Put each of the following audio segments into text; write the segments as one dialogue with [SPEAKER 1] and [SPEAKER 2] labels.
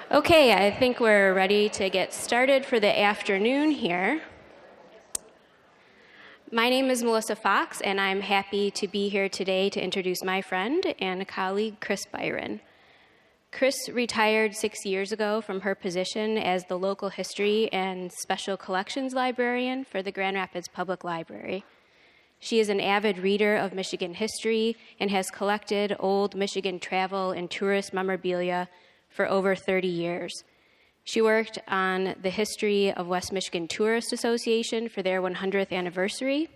[SPEAKER 1] Okay, I think we're ready to get started for the afternoon here. My name is Melissa Fox, and I'm happy to be here today to introduce my friend and colleague, Chris Byron. Chris retired 6 years ago from her position as the local history and special collections librarian for the Grand Rapids Public Library. She is an avid reader of Michigan history and has collected old Michigan travel and tourist memorabilia for over 30 years. She worked on the history of West Michigan Tourist Association for their 100th anniversary.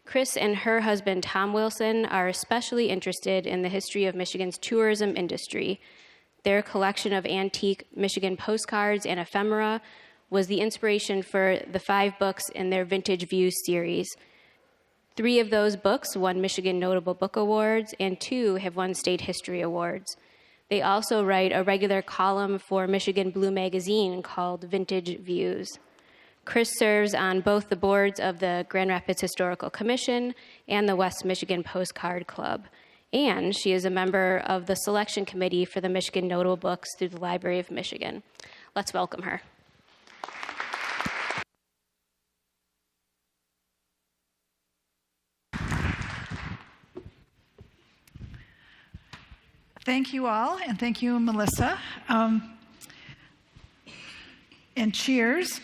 [SPEAKER 1] Chris and her husband, Tom Wilson, are especially interested in the history of Michigan's tourism industry. Their collection of antique Michigan postcards and ephemera was the inspiration for the 5 books in their Vintage Views series. 3 of those books won Michigan Notable Book Awards, and 2 have won State History Awards. They also write a regular column for Michigan Blue Magazine called Vintage Views. Chris serves on both the boards of the Grand Rapids Historical Commission and the West Michigan Postcard Club. And she is a member of the selection committee for the Michigan Notable Books through the Library of Michigan. Let's welcome her.
[SPEAKER 2] Thank you all, and thank you, Melissa. And cheers.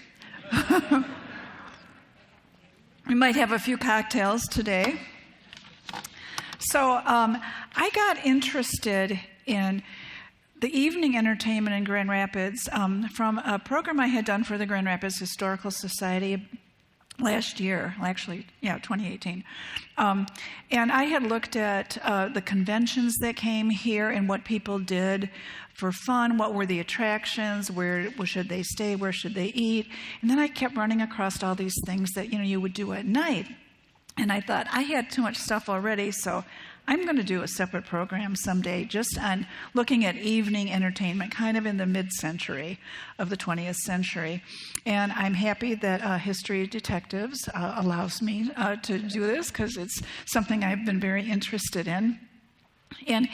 [SPEAKER 2] We might have a few cocktails today. So I got interested in the evening entertainment in Grand Rapids from a program I had done for the Grand Rapids Historical Society last year, actually, 2018. And I had looked at the conventions that came here and what people did for fun, what were the attractions, where should they stay, where should they eat. And then I kept running across all these things that, you would do at night. And I thought, I had too much stuff already, so I'm going to do a separate program someday just on looking at evening entertainment, kind of in the mid-century of the 20th century. And I'm happy that History Detectives allows me to do this because it's something I've been very interested in. And,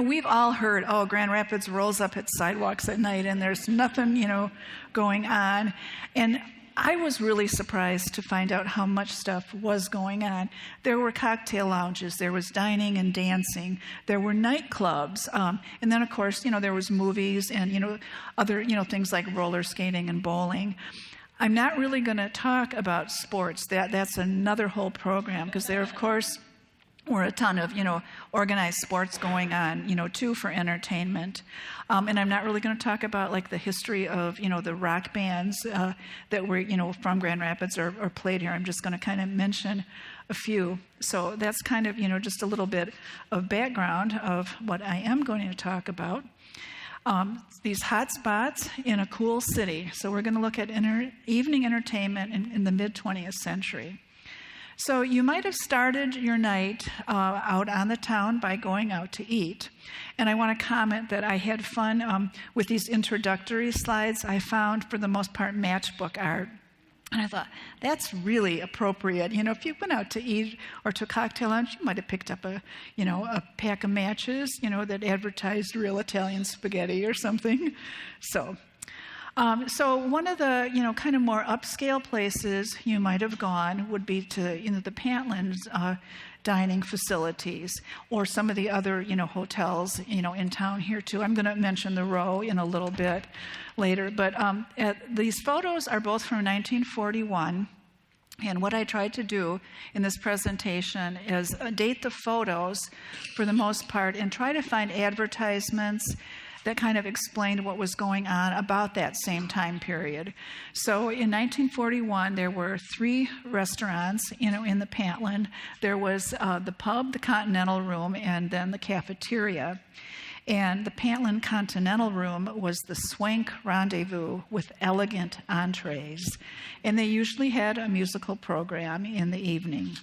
[SPEAKER 2] we've all heard, Grand Rapids rolls up its sidewalks at night and there's nothing, going on. And I was really surprised to find out how much stuff was going on. There were cocktail lounges, there was dining and dancing, there were nightclubs, and then of course, there was movies and, other, things like roller skating and bowling. I'm not really going to talk about sports. That's another whole program because there, of course, were a ton of, organized sports going on, too, for entertainment. And I'm not really going to talk about, like, the history of, the rock bands that were, from Grand Rapids or played here. I'm just going to kind of mention a few. So that's kind of, just a little bit of background of what I am going to talk about. These hot spots in a cool city. So we're going to look at evening entertainment in the mid-20th century. So you might have started your night out on the town by going out to eat. And I want to comment that I had fun with these introductory slides. I found, for the most part, matchbook art. And I thought, that's really appropriate. If you went out to eat or to cocktail lunch, you might have picked up a pack of matches, that advertised real Italian spaghetti or something. So one of the, kind of more upscale places you might have gone would be to, the Pantlands dining facilities or some of the other, hotels, in town here too. I'm going to mention the Row in a little bit later, but these photos are both from 1941. And what I tried to do in this presentation is date the photos for the most part and try to find advertisements that kind of explained what was going on about that same time period. So in 1941, there were 3 restaurants, in the Pantland. There was the pub, the Continental Room, and then the cafeteria. And the Pantland Continental Room was the swank rendezvous with elegant entrees. And they usually had a musical program in the evening.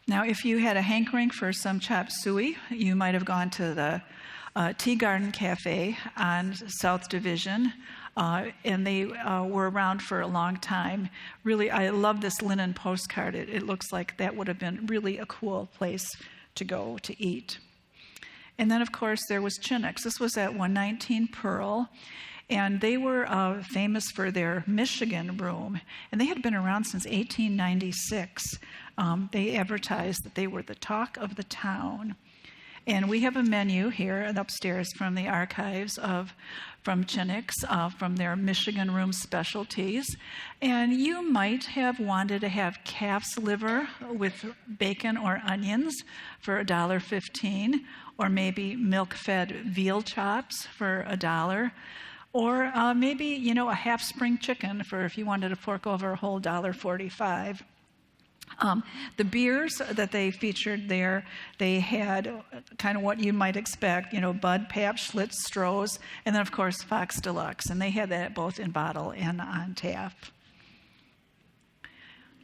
[SPEAKER 2] Now, if you had a hankering for some chop suey, you might have gone to the Tea Garden Cafe on South Division, and they were around for a long time. Really, I love this linen postcard. It looks like that would have been really a cool place to go to eat. And then, of course, there was Chinooks. This was at 119 Pearl. And they were famous for their Michigan room. And they had been around since 1896. They advertised that they were the talk of the town. And we have a menu here upstairs from the archives from Chinooks, from their Michigan room specialties. And you might have wanted to have calf's liver with bacon or onions for $1.15, or maybe milk-fed veal chops for $1. Or maybe, a half spring chicken for if you wanted to fork over a whole $1.45. The beers that they featured there, they had kind of what you might expect, Bud, Pabst, Schlitz, Stroh's, and then, of course, Fox Deluxe. And they had that both in bottle and on tap.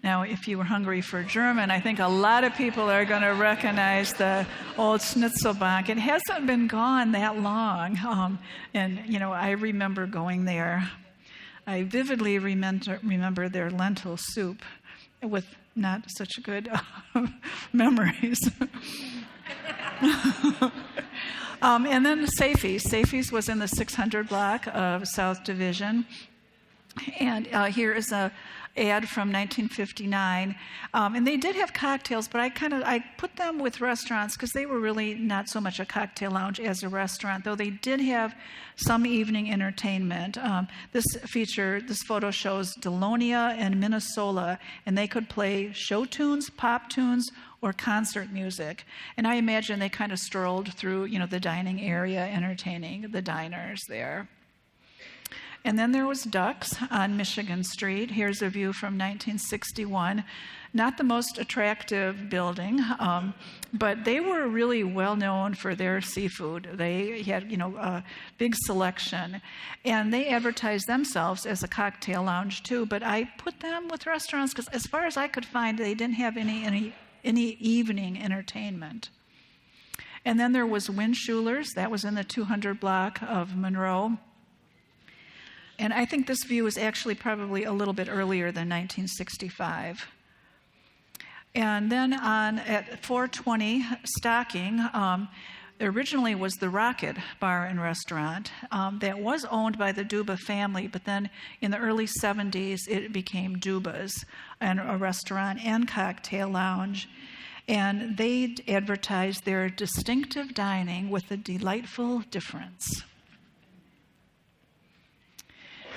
[SPEAKER 2] Now, if you were hungry for German, I think a lot of people are going to recognize the old Schnitzelbank. It hasn't been gone that long. I remember going there. I vividly remember their lentil soup with not such good memories. And then Safey's. Safey's was in the 600 block of South Division. And here is a ad from 1959, and they did have cocktails, but I put them with restaurants because they were really not so much a cocktail lounge as a restaurant, though they did have some evening entertainment. This photo shows Delonia and Minnesota, and they could play show tunes, pop tunes, or concert music. And I imagine they kind of strolled through, the dining area, entertaining the diners there. And then there was Ducks on Michigan Street. Here's a view from 1961. Not the most attractive building, but they were really well known for their seafood. They had, a big selection. And they advertised themselves as a cocktail lounge too, but I put them with restaurants because as far as I could find, they didn't have any evening entertainment. And then there was Windschuler's. That was in the 200 block of Monroe. And I think this view is actually probably a little bit earlier than 1965. And then at 420 Stocking, originally was the Rocket Bar and Restaurant that was owned by the Duba family, but then in the early 70s it became Duba's, and a restaurant and cocktail lounge. And they advertised their distinctive dining with a delightful difference.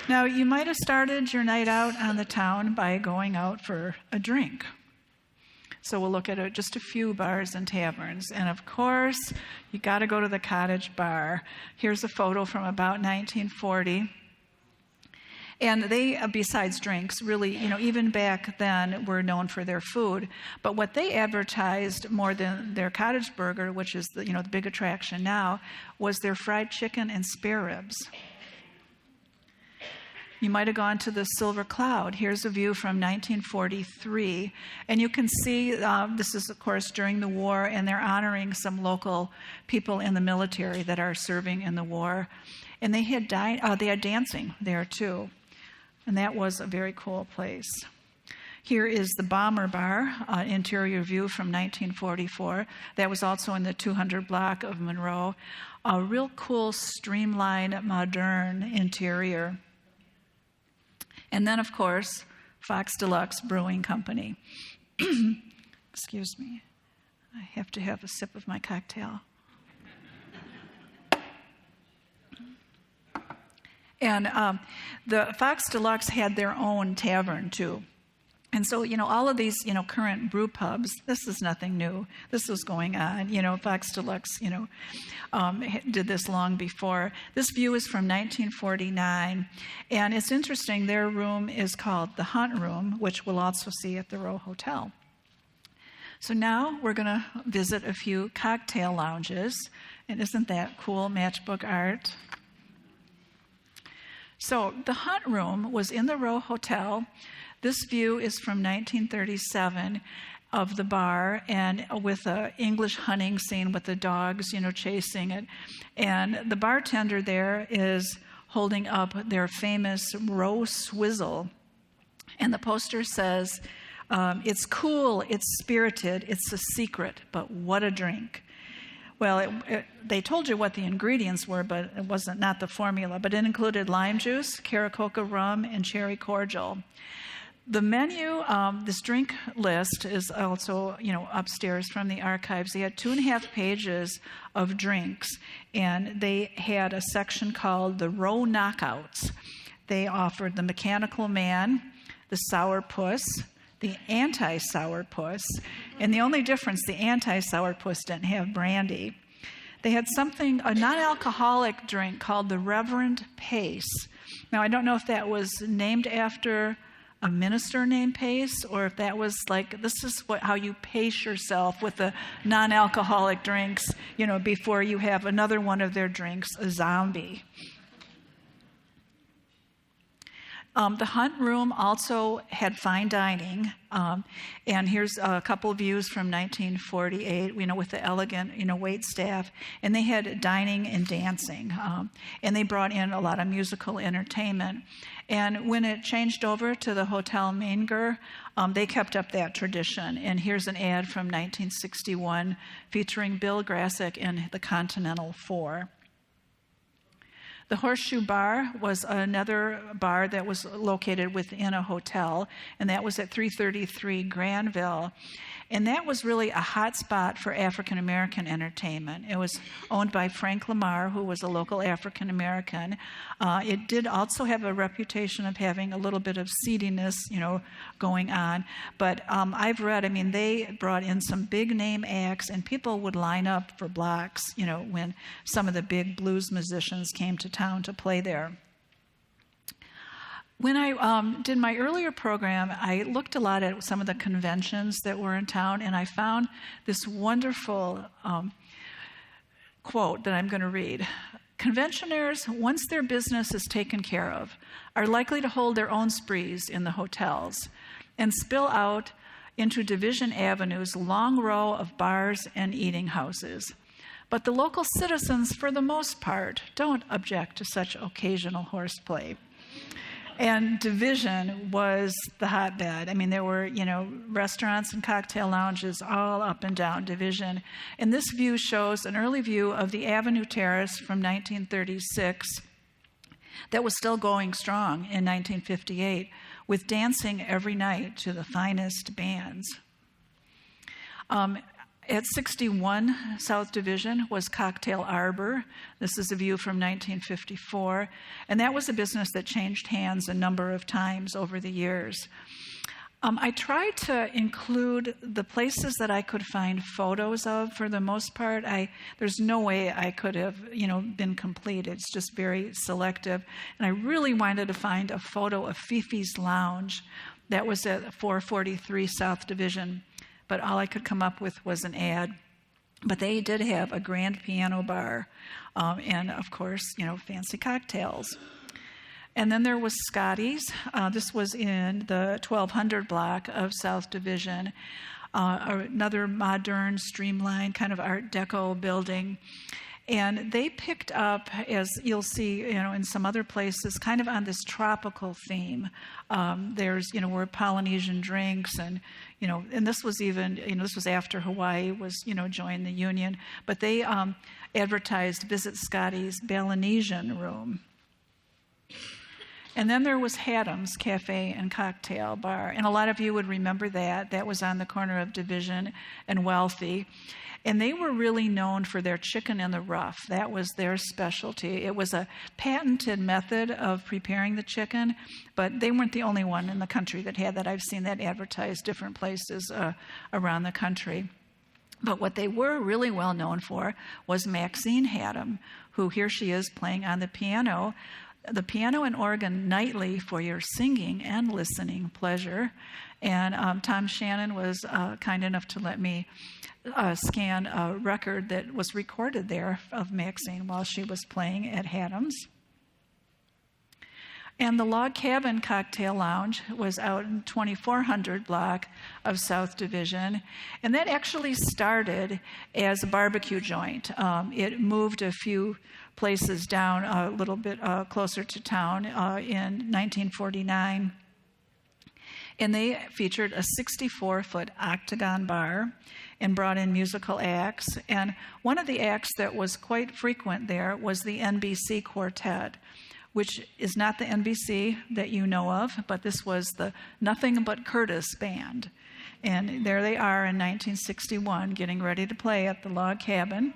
[SPEAKER 2] Now, you might have started your night out on the town by going out for a drink. So we'll look at just a few bars and taverns. And of course, you got to go to the Cottage Bar. Here's a photo from about 1940. And they, besides drinks, really, even back then were known for their food. But what they advertised more than their cottage burger, which is the big attraction now, was their fried chicken and spare ribs. You might have gone to the Silver Cloud. Here's a view from 1943. And you can see this is, of course, during the war, and they're honoring some local people in the military that are serving in the war. And they had dancing there, too. And that was a very cool place. Here is the Bomber Bar, interior view from 1944. That was also in the 200 block of Monroe. A real cool, streamlined, modern interior. And then, of course, Fox Deluxe Brewing Company. Excuse me. I have to have a sip of my cocktail. And the Fox Deluxe had their own tavern, too. And so, all of these, current brew pubs, this is nothing new. This was going on. Fox Deluxe, did this long before. This view is from 1949. And it's interesting, their room is called the Hunt Room, which we'll also see at the Row Hotel. So now we're going to visit a few cocktail lounges. And isn't that cool matchbook art? So the Hunt Room was in the Row Hotel. This view is from 1937 of the bar, and with an English hunting scene with the dogs, chasing it. And the bartender there is holding up their famous Row Swizzle. And the poster says, it's cool, it's spirited, it's a secret, but what a drink. they told you what the ingredients were, but it wasn't not the formula. But it included lime juice, Caracoca rum, and cherry cordial. The menu, this drink list is also, upstairs from the archives. They had 2.5 pages of drinks, and they had a section called the Row Knockouts. They offered the Mechanical Man, the Sourpuss, the Anti-Sourpuss, and the only difference, the Anti-Sourpuss didn't have brandy. They had a non-alcoholic drink called the Reverend Pace. Now, I don't know if that was named after a minister named Pace, or if that was this is how you pace yourself with the non-alcoholic drinks, before you have another one of their drinks, a zombie. The Hunt Room also had fine dining, and here's a couple views from 1948, with the elegant, wait staff, and they had dining and dancing, and they brought in a lot of musical entertainment. And when it changed over to the Hotel Menger, they kept up that tradition. And here's an ad from 1961 featuring Bill Grassick and the Continental Four. The Horseshoe Bar was another bar that was located within a hotel, and that was at 333 Granville. And that was really a hot spot for African American entertainment. It was owned by Frank Lamar, who was a local African American. It did also have a reputation of having a little bit of seediness, going on. But I've read, they brought in some big name acts, and people would line up for blocks, when some of the big blues musicians came to town to play there. When I did my earlier program, I looked a lot at some of the conventions that were in town, and I found this wonderful quote that I'm going to read. Conventioners, once their business is taken care of, are likely to hold their own sprees in the hotels and spill out into Division Avenue's long row of bars and eating houses. But the local citizens, for the most part, don't object to such occasional horseplay. And Division was the hotbed. There were, restaurants and cocktail lounges all up and down Division. And this view shows an early view of the Avenue Terrace from 1936 that was still going strong in 1958, with dancing every night to the finest bands. At 61 South Division was Cocktail Arbor. This is a view from 1954. And that was a business that changed hands a number of times over the years. I tried to include the places that I could find photos of. For the most part, there's no way I could have, been complete. It's just very selective. And I really wanted to find a photo of Fifi's Lounge. That was at 443 South Division. But all I could come up with was an ad. But they did have a grand piano bar and, of course, fancy cocktails. And then there was Scotty's. This was in the 1200 block of South Division, another modern, streamlined kind of Art Deco building. And they picked up, as you'll see, in some other places, kind of on this tropical theme. There's, were Polynesian drinks, and this was even, this was after Hawaii was, joined the Union. But they advertised Visit Scotty's Balinesian Room. And then there was Hattem's Cafe and Cocktail Bar. And a lot of you would remember that. That was on the corner of Division and Wealthy. And they were really known for their chicken in the rough. That was their specialty. It was a patented method of preparing the chicken, but they weren't the only one in the country that had that. I've seen that advertised different places around the country. But what they were really well known for was Maxine Hattem, who here she is playing on the piano and organ nightly for your singing and listening pleasure. And Tom Shannon was kind enough to let me scan a record that was recorded there of Maxine while she was playing at Hattem's. And the Log Cabin Cocktail Lounge was out in 2400 block of South Division. And that actually started as a barbecue joint. It moved a few places down a little bit closer to town in 1949. And they featured a 64-foot octagon bar. and brought in musical acts. And one of the acts that was quite frequent there was the NBC Quartet, which is not the NBC that you know of, but this was the Nothing But Curtis Band. And there they are in 1961 getting ready to play at the Log Cabin.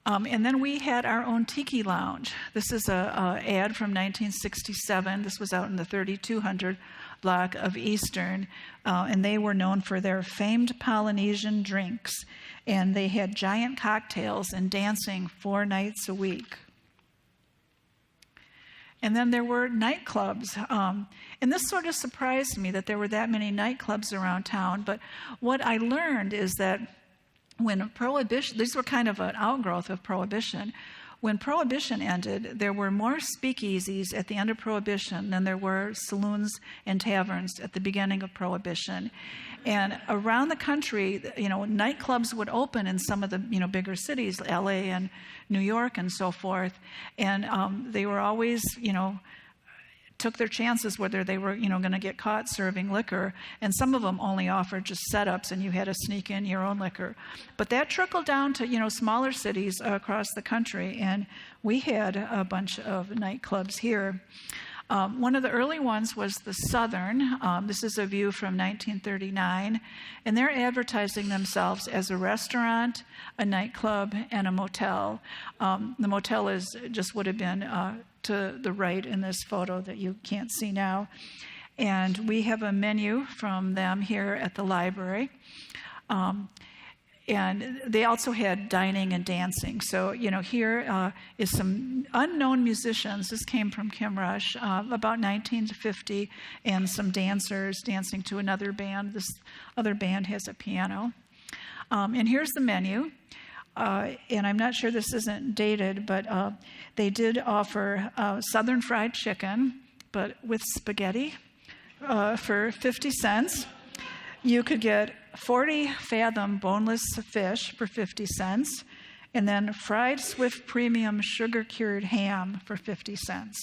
[SPEAKER 2] And then we had our own Tiki Lounge. This is a ad from 1967. This was out in the 3200 block of Eastern. And they were known for their famed Polynesian drinks. And they had giant cocktails and dancing 4 nights a week. And then there were nightclubs. And this sort of surprised me that there were that many nightclubs around town. But what I learned is that when Prohibition, these were kind of an outgrowth of Prohibition. When Prohibition ended, there were more speakeasies at the end of Prohibition than there were saloons and taverns at the beginning of Prohibition. And around the country, nightclubs would open in some of the, bigger cities, LA and New York and so forth. And they were always, took their chances whether they were, going to get caught serving liquor. And some of them only offered just setups, and you had to sneak in your own liquor. But that trickled down to, smaller cities across the country, and we had a bunch of nightclubs here. One of the early ones was the Southern. This is a view from 1939, and they're advertising themselves as a restaurant, a nightclub, and a motel. The motel would have been to the right in this photo that you can't see now. And we have a menu from them here at the library. And they also had dining and dancing. So, here is some unknown musicians. This came from Kim Rush, about 1950, and some dancers dancing to another band. This other band has a piano. And here's the menu. And I'm not sure this isn't dated, but they did offer Southern fried chicken, but with spaghetti for 50 cents. You could get 40 fathom boneless fish for 50 cents, and then fried Swift premium sugar-cured ham for 50 cents.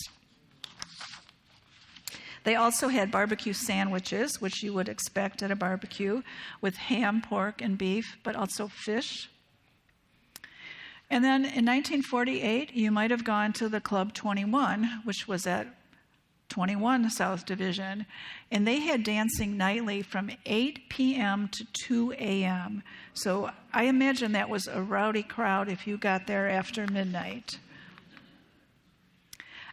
[SPEAKER 2] They also had barbecue sandwiches, which you would expect at a barbecue, with ham, pork, and beef, but also fish. And then in 1948, you might have gone to the Club 21, which was at 21 South Division, and they had dancing nightly from 8 p.m. to 2 a.m. So I imagine that was a rowdy crowd if you got there after midnight.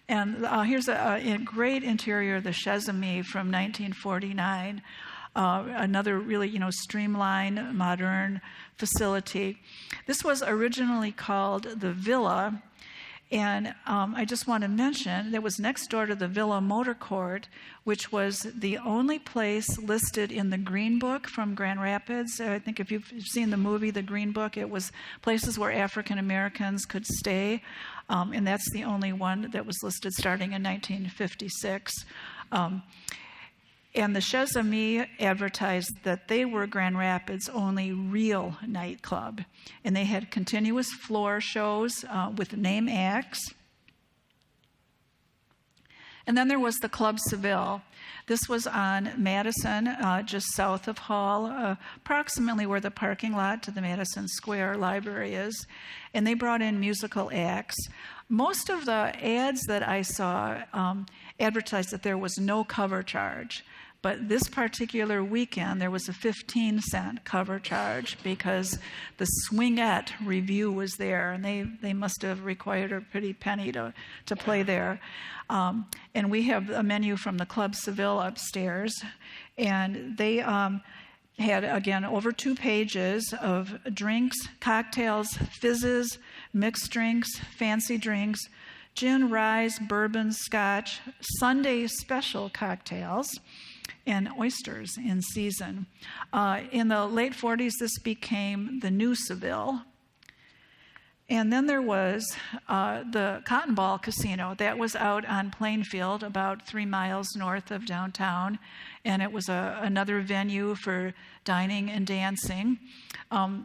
[SPEAKER 2] And here's a great interior of the Chesame from 1949. Another really, streamlined, modern facility. This was originally called the Villa, and I just want to mention that was next door to the Villa Motor Court, which was the only place listed in the Green Book from Grand Rapids. I think if you've seen the movie, The Green Book, it was places where African Americans could stay, and that's the only one that was listed starting in 1956. And the Chesame advertised that they were Grand Rapids' only real nightclub. And they had continuous floor shows with name acts. And then there was the Club Seville. This was on Madison, just south of Hall, approximately where the parking lot to the Madison Square Library is. And they brought in musical acts. Most of the ads that I saw advertised that there was no cover charge. But this particular weekend, there was a 15-cent cover charge because the Swingette Review was there, and they must have required a pretty penny to play there. And we have a menu from the Club Seville upstairs, and they had, again, over 2 pages of drinks, cocktails, fizzes, mixed drinks, fancy drinks, gin, rye, bourbon, scotch, Sunday special cocktails, and oysters in season. In the late 40s, this became the New Seville. And then there was the Cotton Ball Casino. That was out on Plainfield, about 3 miles north of downtown. And it was another venue for dining and dancing.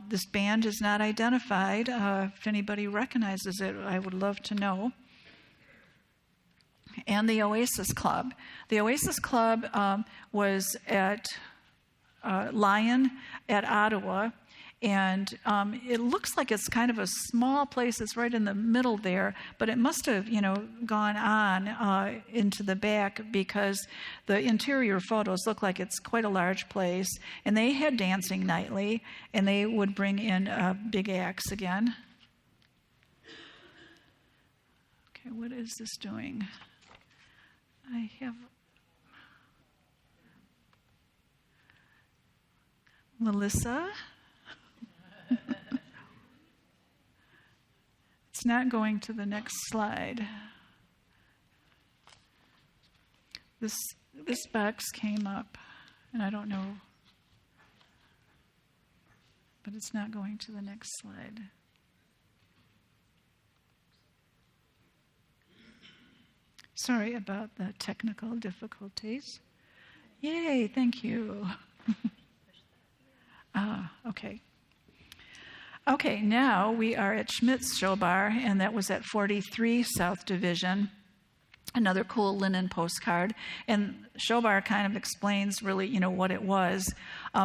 [SPEAKER 2] This band is not identified. If anybody recognizes it, I would love to know. And the Oasis Club. The Oasis Club was at Lion at Ottawa. And it looks like it's kind of a small place. It's right in the middle there, but it must have, gone on into the back because the interior photos look like it's quite a large place. And they had dancing nightly, and they would bring in big acts again. Okay, what is this doing? I have Melissa. It's not going to the next slide. This box came up, and I don't know, but it's not going to the next slide. Sorry about the technical difficulties. Yay, thank you. Okay. Okay, now we are at Schmidt's Show Bar, and that was at 43 South Division. Another cool linen postcard. And Show Bar kind of explains really, what it was.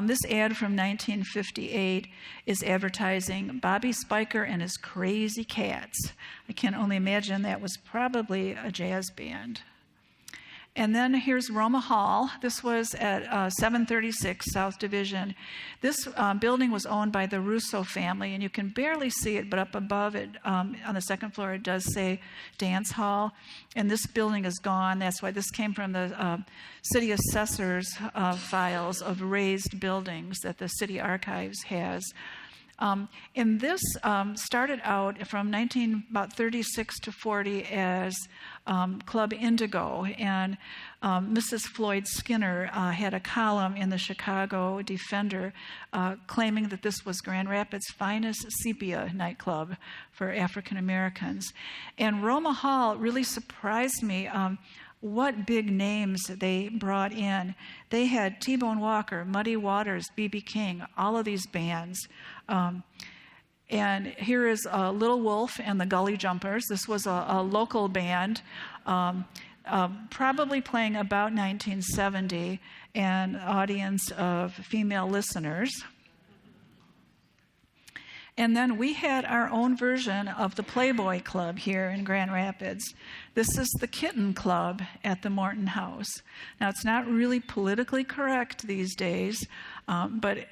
[SPEAKER 2] This ad from 1958 is advertising Bobby Spiker and his Crazy Cats. I can only imagine that was probably a jazz band. And then here's Roma Hall. This was at 736 South Division. This building was owned by the Russo family, and you can barely see it, but up above it, on the second floor, it does say Dance Hall. And this building is gone. That's why this came from the city assessor's files of raised buildings that the city archives has. And this started out from about 36 to 40 as Club Indigo, and Mrs. Floyd Skinner had a column in the Chicago Defender claiming that this was Grand Rapids' finest sepia nightclub for African Americans. And Roma Hall really surprised me. What big names they brought in. They had T-Bone Walker, Muddy Waters, B.B. King, all of these bands. And here is Little Wolf and the Gully Jumpers. This was a local band, probably playing about 1970, and an audience of female listeners. And then we had our own version of the Playboy Club here in Grand Rapids. This is the Kitten Club at the Morton House. Now, it's not really politically correct these days, but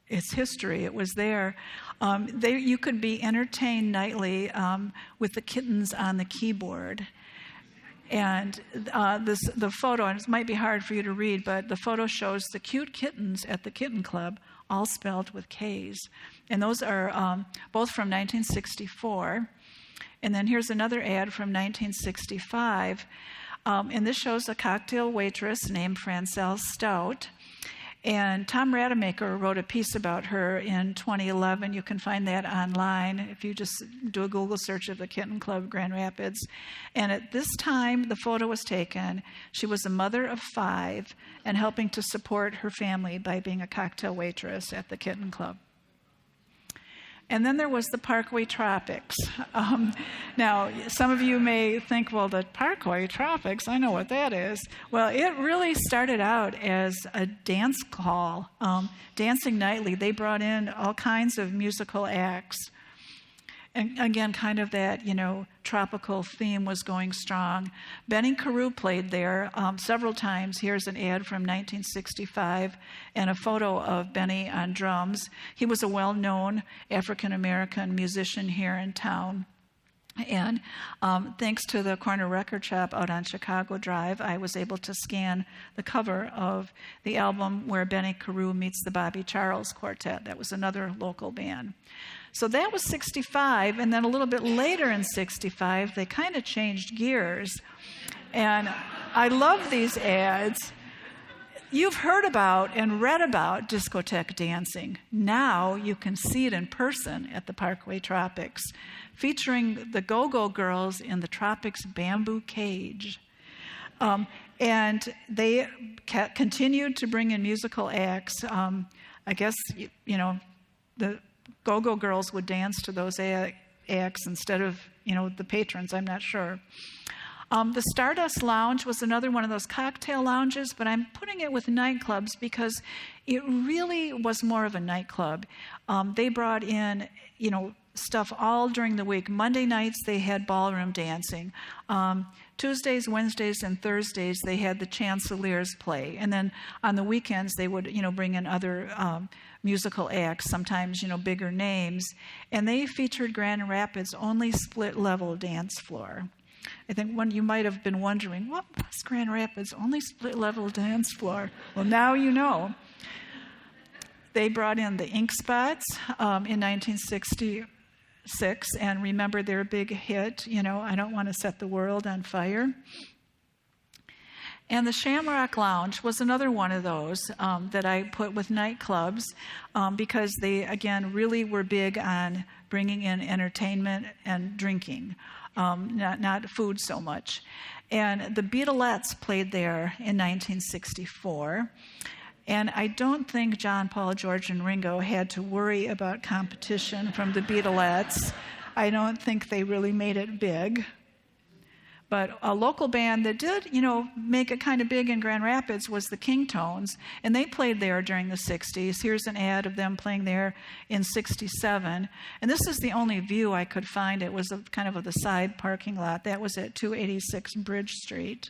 [SPEAKER 2] it's history. It was there. You could be entertained nightly with the kittens on the keyboard. And the photo, and it might be hard for you to read, but the photo shows the cute kittens at the Kitten Club, all spelled with K's. And those are both from 1964. And then here's another ad from 1965. And this shows a cocktail waitress named Francelle Stout. And Tom Rademacher wrote a piece about her in 2011. You can find that online if you just do a Google search of the Kitten Club Grand Rapids. And at this time the photo was taken, she was a mother of 5 and helping to support her family by being a cocktail waitress at the Kitten Club. And then there was the Parkway Tropics. Now, some of you may think, well, the Parkway Tropics, I know what that is. Well, it really started out as a dance hall, dancing nightly. They brought in all kinds of musical acts. And again, kind of that, tropical theme was going strong. Bennie Carew played there several times. Here's an ad from 1965 and a photo of Bennie on drums. He was a well-known African-American musician here in town. And thanks to the Corner Record Shop out on Chicago Drive, I was able to scan the cover of the album where Bennie Carew meets the Bobby Charles Quartet. That was another local band. So that was 65, and then a little bit later in 65, they kind of changed gears. And I love these ads. You've heard about and read about discotheque dancing. Now you can see it in person at the Parkway Tropics, featuring the Go-Go Girls in the Tropics Bamboo Cage. And they continued to bring in musical acts. I guess, the Go-Go Girls would dance to those acts instead of, the patrons, I'm not sure. The Stardust Lounge was another one of those cocktail lounges, but I'm putting it with nightclubs because it really was more of a nightclub. They brought in, stuff all during the week. Monday nights, they had ballroom dancing. Tuesdays, Wednesdays, and Thursdays, they had the Chancellors play. And then on the weekends, they would, bring in other musical acts, sometimes, bigger names. And they featured Grand Rapids' only split-level dance floor. I think you might have been wondering, what was Grand Rapids' only split-level dance floor? Well, now you know. They brought in the Ink Spots in 1966, and remember their big hit, I Don't Want to Set the World on Fire. And the Shamrock Lounge was another one of those that I put with nightclubs because they, again, really were big on bringing in entertainment and drinking. Not food so much. And the Beatlettes played there in 1964. And I don't think John, Paul, George, and Ringo had to worry about competition from the Beatlettes. I don't think they really made it big. But a local band that did, make it kind of big in Grand Rapids was the Kingtones, and they played there during the 60s. Here's an ad of them playing there in 67. And this is the only view I could find. It was kind of the side parking lot. That was at 286 Bridge Street.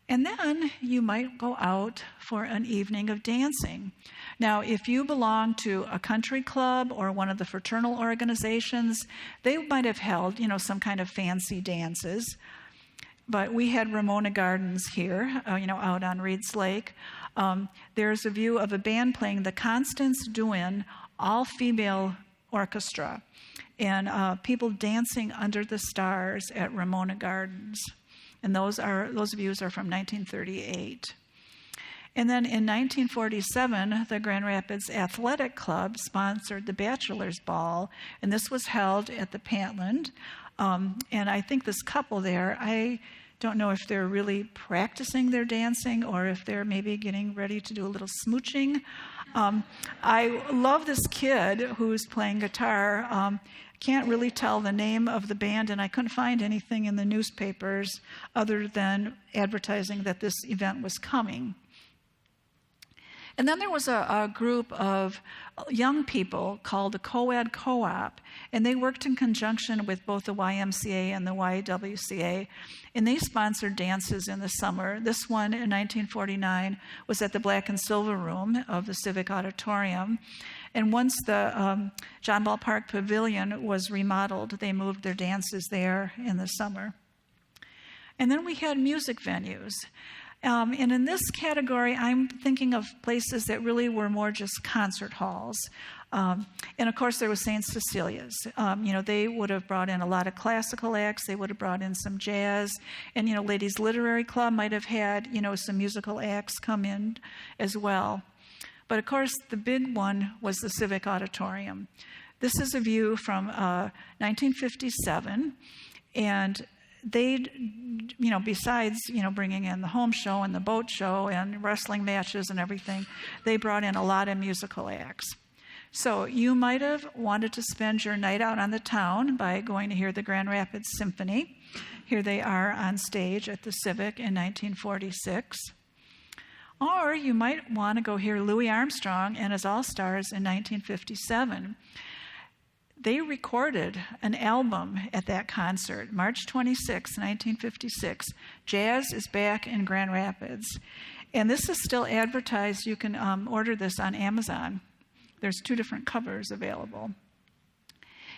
[SPEAKER 2] And then you might go out for an evening of dancing. Now, if you belong to a country club or one of the fraternal organizations, they might have held, some kind of fancy dances. But we had Ramona Gardens here, out on Reeds Lake. There's a view of a band playing the Constance Dewin all-female orchestra, and people dancing under the stars at Ramona Gardens. And those views are from 1938. And then in 1947, the Grand Rapids Athletic Club sponsored the Bachelor's Ball, and this was held at the Pantland. And I think this couple there, I don't know if they're really practicing their dancing or if they're maybe getting ready to do a little smooching. I love this kid who's playing guitar. Can't really tell the name of the band, and I couldn't find anything in the newspapers other than advertising that this event was coming. And then there was a group of young people called the Co-ed Co-op, and they worked in conjunction with both the YMCA and the YWCA, and they sponsored dances in the summer. This one in 1949 was at the Black and Silver Room of the Civic Auditorium. And once the John Ballpark Pavilion was remodeled, they moved their dances there in the summer. And then we had music venues. And in this category, I'm thinking of places that really were more just concert halls. And of course, there was St. Cecilia's. They would have brought in a lot of classical acts. They would have brought in some jazz. And, Ladies Literary Club might have had, some musical acts come in as well. But of course, the big one was the Civic Auditorium. This is a view from 1957. And they, besides, bringing in the home show and the boat show and wrestling matches and everything, they brought in a lot of musical acts. So you might have wanted to spend your night out on the town by going to hear the Grand Rapids Symphony. Here they are on stage at the Civic in 1946. Or you might want to go hear Louis Armstrong and his All-Stars in 1957. They recorded an album at that concert, March 26, 1956. Jazz is Back in Grand Rapids. And this is still advertised. You can order this on Amazon. There's 2 different covers available.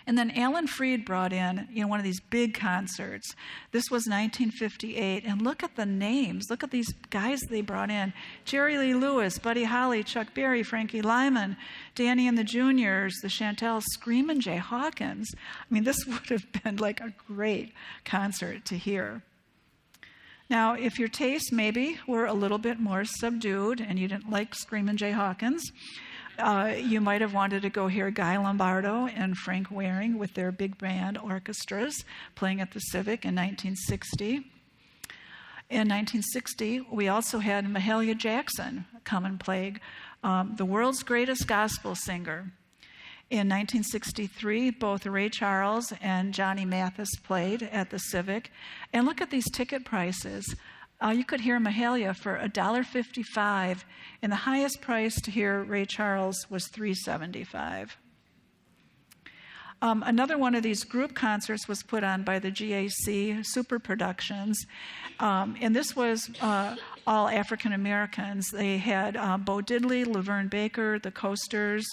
[SPEAKER 2] And then Alan Freed brought in, one of these big concerts. This was 1958, and look at the names. Look at these guys they brought in. Jerry Lee Lewis, Buddy Holly, Chuck Berry, Frankie Lyman, Danny and the Juniors, the Chantels, Screamin' Jay Hawkins. I mean, this would have been like a great concert to hear. Now, if your tastes maybe were a little bit more subdued and you didn't like Screamin' Jay Hawkins, you might have wanted to go hear Guy Lombardo and Frank Waring with their big band orchestras playing at the Civic in 1960. In 1960, we also had Mahalia Jackson come and play, the world's greatest gospel singer. In 1963, both Ray Charles and Johnny Mathis played at the Civic. And look at these ticket prices. You could hear Mahalia for $1.55, and the highest price to hear Ray Charles was $3.75. Another one of these group concerts was put on by the GAC Super Productions, and this was all African Americans. They had Bo Diddley, Laverne Baker, the Coasters,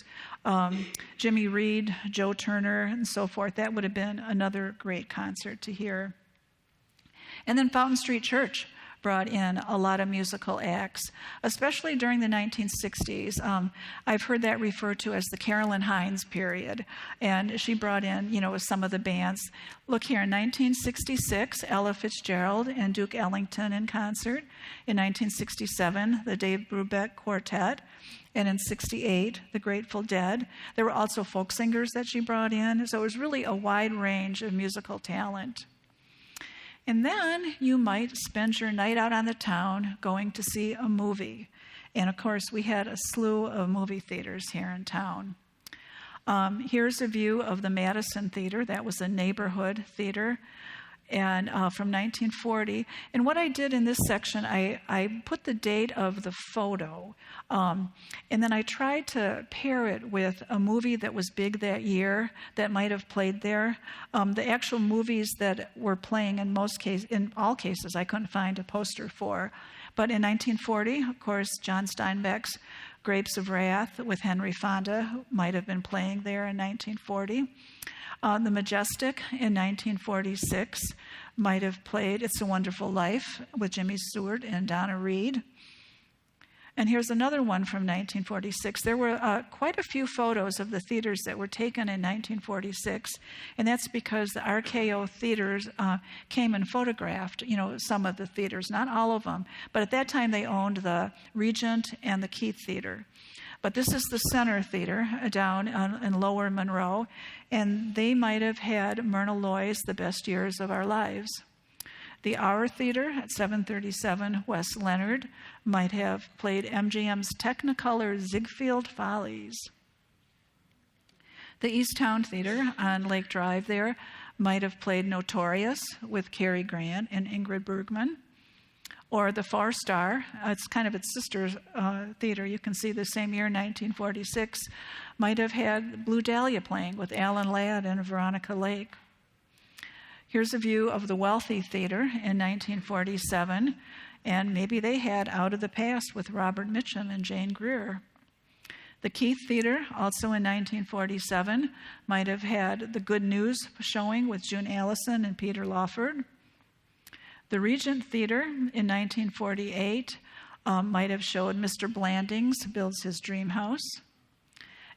[SPEAKER 2] Jimmy Reed, Joe Turner, and so forth. That would have been another great concert to hear. And then Fountain Street Church brought in a lot of musical acts, especially during the 1960s. I've heard that referred to as the Carolyn Hines period, and she brought in, some of the bands. Look here, in 1966, Ella Fitzgerald and Duke Ellington in concert. In 1967, the Dave Brubeck Quartet. And in 68, the Grateful Dead. There were also folk singers that she brought in, so it was really a wide range of musical talent. And then you might spend your night out on the town going to see a movie. And of course, we had a slew of movie theaters here in town. Here's a view of the Madison Theater. That was a neighborhood theater, and from 1940. And what I did in this section, I put the date of the photo, and then I tried to pair it with a movie that was big that year that might have played there. The actual movies that were playing in all cases, I couldn't find a poster for. But in 1940, of course, John Steinbeck's Grapes of Wrath with Henry Fonda might have been playing there in 1940. The Majestic in 1946 might have played It's a Wonderful Life with Jimmy Stewart and Donna Reed. And here's another one from 1946. There were quite a few photos of the theaters that were taken in 1946, and that's because the RKO theaters came and photographed, some of the theaters, not all of them. But at that time, they owned the Regent and the Keith Theater. But this is the Center Theater down in Lower Monroe, and they might have had Myrna Loy's The Best Years of Our Lives. The Our Theater at 737 West Leonard might have played MGM's Technicolor Ziegfeld Follies. The Easttown Theater on Lake Drive there might have played Notorious with Cary Grant and Ingrid Bergman. Or the Four Star, it's kind of its sister theater. You can see the same year, 1946, might have had Blue Dahlia playing with Alan Ladd and Veronica Lake. Here's a view of the Wealthy Theater in 1947, and maybe they had Out of the Past with Robert Mitchum and Jane Greer. The Keith Theater, also in 1947, might have had The Good News showing with June Allison and Peter Lawford. The Regent Theater in 1948 might have showed Mr. Blandings Builds His Dream House.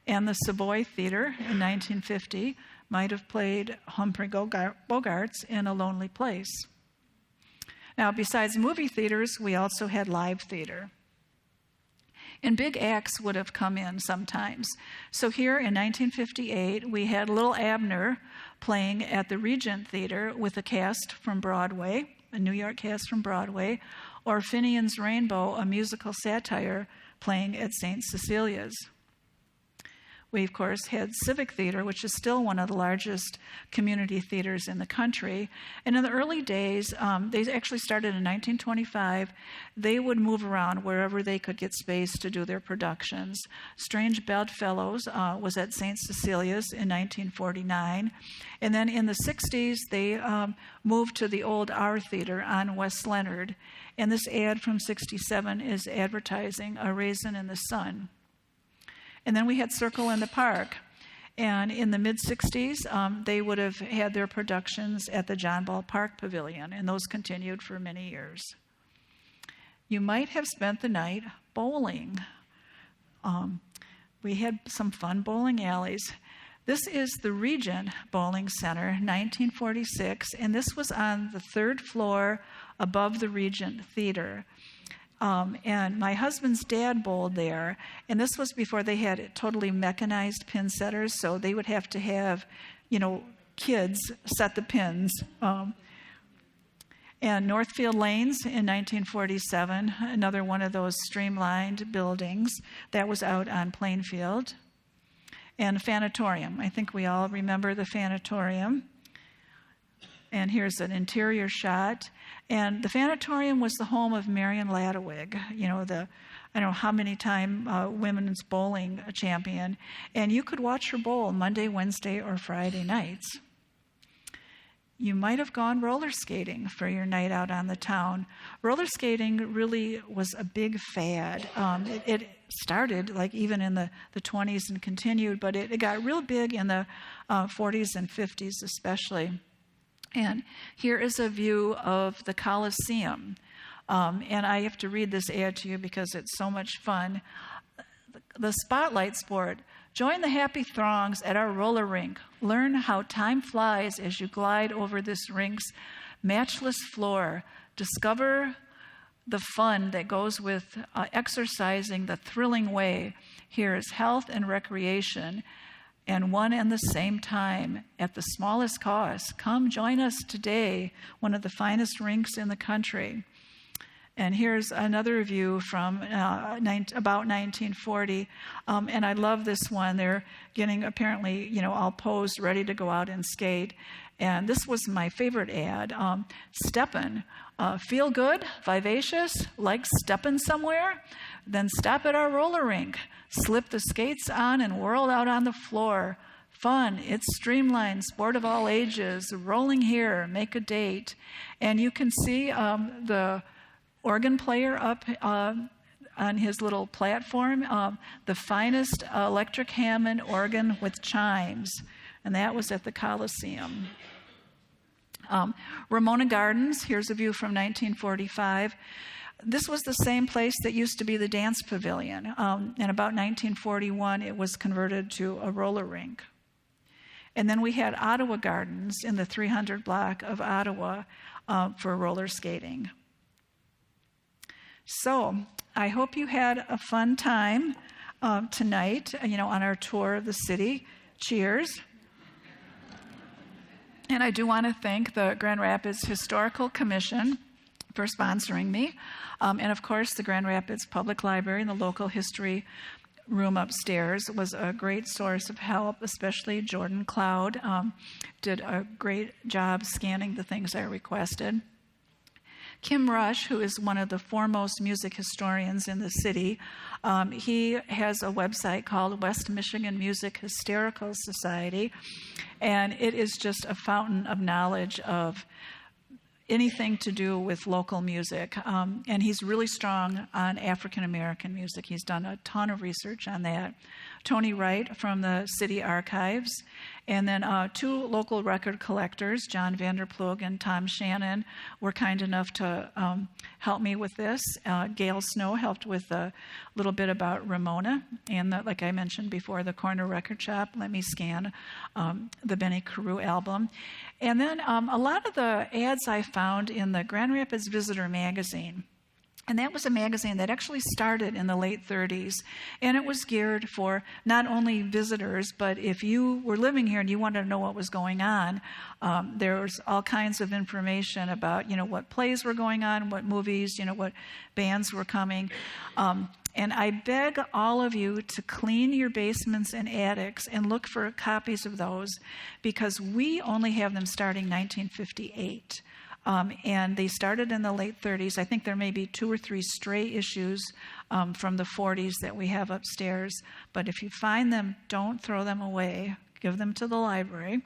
[SPEAKER 2] And the Savoy Theater in 1950 might have played Humphrey Bogart's In a Lonely Place. Now, besides movie theaters, we also had live theater. And big acts would have come in sometimes. So here in 1958, we had Little Abner playing at the Regent Theater with a cast from Broadway, a New York cast from Broadway, or Finian's Rainbow, a musical satire, playing at St. Cecilia's. We, of course, had Civic Theatre, which is still one of the largest community theaters in the country. And in the early days, they actually started in 1925. They would move around wherever they could get space to do their productions. Strange Bedfellows was at St. Cecilia's in 1949. And then in the 60s, they moved to the old Our Theater on West Leonard. And this ad from 67 is advertising A Raisin in the Sun. And then we had Circle in the Park. And in the mid-60s, they would have had their productions at the John Ball Park Pavilion, and those continued for many years. You might have spent the night bowling. We had some fun bowling alleys. This is the Regent Bowling Center, 1946, and this was on the third floor above the Regent Theater. And my husband's dad bowled there, and this was before they had totally mechanized pin setters, so they would have to have, kids set the pins. And Northfield Lanes in 1947, another one of those streamlined buildings that was out on Plainfield. and Fanatorium. I think we all remember the Fanatorium. And here's an interior shot. And the Fanatorium was the home of Marion Ladewig, I don't know how many time women's bowling champion. And you could watch her bowl Monday, Wednesday, or Friday nights. You might have gone roller skating for your night out on the town. Roller skating really was a big fad. It started like even in the 20s and continued, but it got real big in the 40s and 50s especially. And here is a view of the Coliseum. And I have to read this ad to you because it's so much fun. The spotlight sport. Join the happy throngs at our roller rink. Learn how time flies as you glide over this rink's matchless floor. Discover the fun that goes with exercising the thrilling way. Here is health and recreation, and one and the same time at the smallest cost. Come join us today, one of the finest rinks in the country. And here's another view from about 1940. And I love this one. They're getting apparently, all posed, ready to go out and skate. And this was my favorite ad. Steppin', feel good, vivacious, like steppin' somewhere? Then stop at our roller rink. Slip the skates on and whirl out on the floor. Fun, it's streamlined, sport of all ages. Rolling here, make a date. And you can see the organ player up on his little platform, the finest electric Hammond organ with chimes, and that was at the Coliseum. Ramona Gardens, here's a view from 1945. This was the same place that used to be the dance pavilion. In about 1941, it was converted to a roller rink. And then we had Ottawa Gardens in the 300 block of Ottawa for roller skating. So I hope you had a fun time tonight, on our tour of the city. Cheers. And I do want to thank the Grand Rapids Historical Commission for sponsoring me. And of course, the Grand Rapids Public Library and the local history room upstairs was a great source of help, especially Jordan Cloud did a great job scanning the things I requested. Kim Rush, who is one of the foremost music historians in the city, he has a website called West Michigan Music Hysterical Society, and it is just a fountain of knowledge of anything to do with local music. And he's really strong on African American music. He's done a ton of research on that. Tony Wright from the City Archives, and then two local record collectors, John Vanderplug and Tom Shannon, were kind enough to help me with this. Gail Snow helped with a little bit about Ramona, and like I mentioned before, the Corner Record Shop let me scan the Bennie Carew album. And then a lot of the ads I found in the Grand Rapids Visitor magazine. And that was a magazine that actually started in the late 30s. And it was geared for not only visitors, but if you were living here and you wanted to know what was going on, there was all kinds of information about, what plays were going on, what movies, what bands were coming. And I beg all of you to clean your basements and attics and look for copies of those, because we only have them starting 1958. And they started in the late 30s. I think there may be 2 or 3 stray issues from the 40s that we have upstairs. But if you find them, don't throw them away. Give them to the library.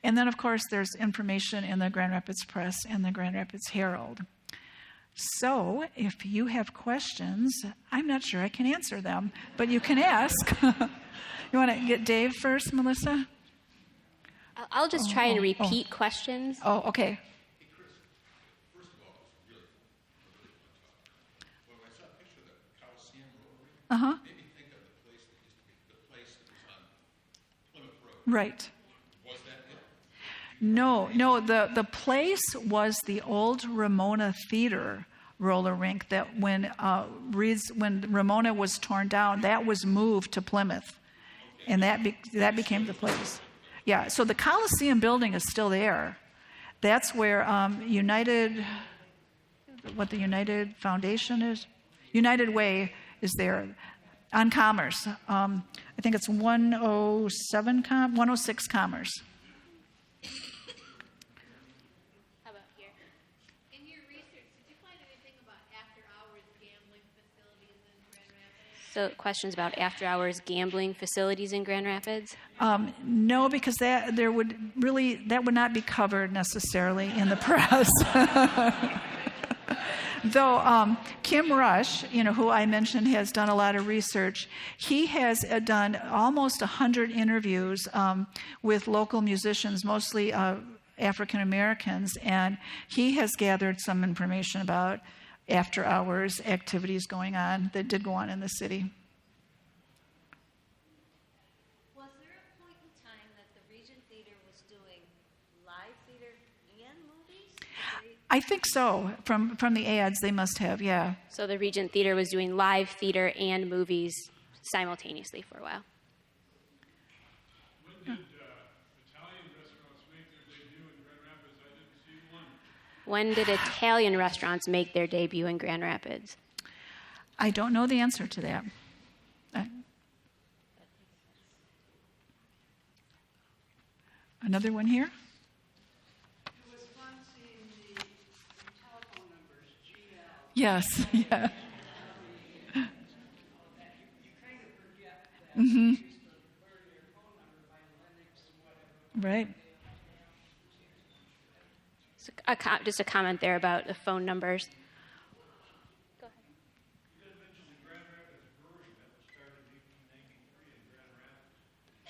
[SPEAKER 2] And then, of course, there's information in the Grand Rapids Press and the Grand Rapids Herald. So if you have questions, I'm not sure I can answer them, but you can ask. You want to get Dave first, Melissa?
[SPEAKER 1] I'll just try and repeat questions.
[SPEAKER 2] Oh, okay. Uh-huh.
[SPEAKER 3] Made me think of the place that used to be the place that was on Plymouth Road.
[SPEAKER 2] Right.
[SPEAKER 3] Was that it?
[SPEAKER 2] No, the place was the old Ramona Theater roller rink that when Ramona was torn down, that was moved to Plymouth. And that became the place. Yeah, so the Coliseum building is still there. That's where the United Foundation is. United Way is there. on Commerce. I think it's 106 Commerce.
[SPEAKER 1] How about here?
[SPEAKER 4] In your research, did you find anything about after-hours gambling facilities in Grand Rapids?
[SPEAKER 1] So questions about after-hours gambling facilities in Grand Rapids?
[SPEAKER 2] No, because that would not be covered necessarily in the press. Though Kim Rush, who I mentioned, has done a lot of research. He has done almost 100 interviews with local musicians, mostly African Americans, and he has gathered some information about after-hours activities going on that did go on in the city.
[SPEAKER 4] Was there a point in time that the Regent Theatre was doing live theater and movies?
[SPEAKER 2] I think so. From the ads, they must have, yeah.
[SPEAKER 1] So the Regent Theatre was doing live theater and movies simultaneously for a while.
[SPEAKER 3] When did Italian restaurants make their debut in Grand Rapids? I didn't see one.
[SPEAKER 1] When did Italian restaurants make their debut in Grand Rapids?
[SPEAKER 2] I don't know the answer to that. Another one here? Yes, yeah. Mm-hmm. Right.
[SPEAKER 1] Just a comment there about the phone numbers. Go ahead.
[SPEAKER 3] You did mention the Grand Rapids Brewing that was started in 1893 in Grand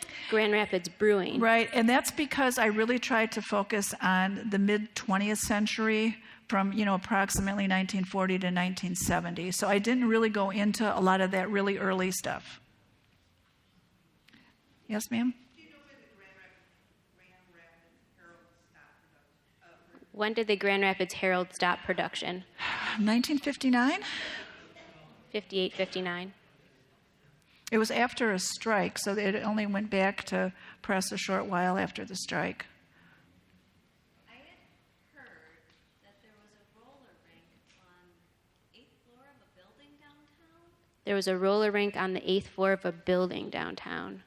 [SPEAKER 3] Rapids.
[SPEAKER 1] Grand Rapids Brewing.
[SPEAKER 2] Right, and that's because I really tried to focus on the mid-20th century from, approximately 1940 to 1970. So I didn't really go into a lot of that really early stuff. Yes, ma'am?
[SPEAKER 1] When did the Grand Rapids Herald stop production?
[SPEAKER 2] 1959?
[SPEAKER 1] 58, 59.
[SPEAKER 2] It was after a strike, so it only went back to press a short while after the strike.
[SPEAKER 4] I had heard that there was a roller rink on the 8th floor of a building downtown.
[SPEAKER 1] There was a roller rink on the 8th floor of a building downtown.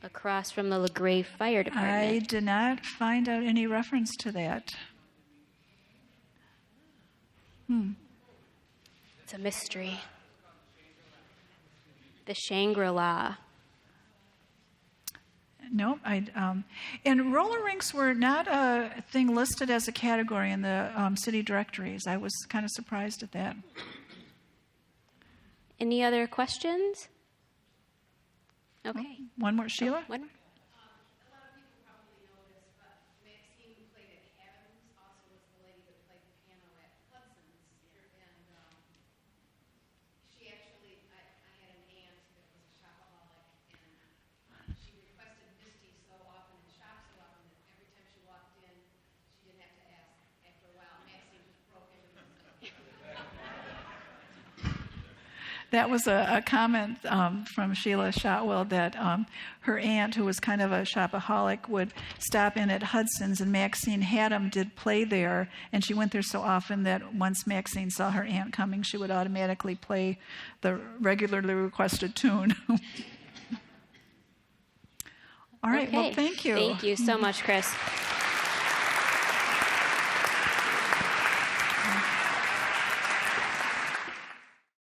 [SPEAKER 1] Across from the LaGrave Fire Department.
[SPEAKER 2] I did not find out any reference to that.
[SPEAKER 1] It's a mystery. The Shangri-La.
[SPEAKER 2] Nope. And roller rinks were not a thing listed as a category in the city directories. I was kind of surprised at that.
[SPEAKER 1] Any other questions? Okay.
[SPEAKER 2] One more, Sheila?
[SPEAKER 1] One more.
[SPEAKER 4] A lot of people probably know this, but Maxine, who played at Hattem, also was the lady that played the piano at Hudson's. And she actually, I had an aunt that was a shopaholic, and she requested Misty so often and shopped so often that every time she walked in, she didn't have to ask. After a while, Maxine just broke into the
[SPEAKER 2] That was a comment from Sheila Shotwell that her aunt, who was kind of a shopaholic, would stop in at Hudson's, and Maxine Hattem did play there, and she went there so often that once Maxine saw her aunt coming, she would automatically play the regularly requested tune. All right,
[SPEAKER 1] Okay.
[SPEAKER 2] well, thank you.
[SPEAKER 1] Thank you so much, Chris.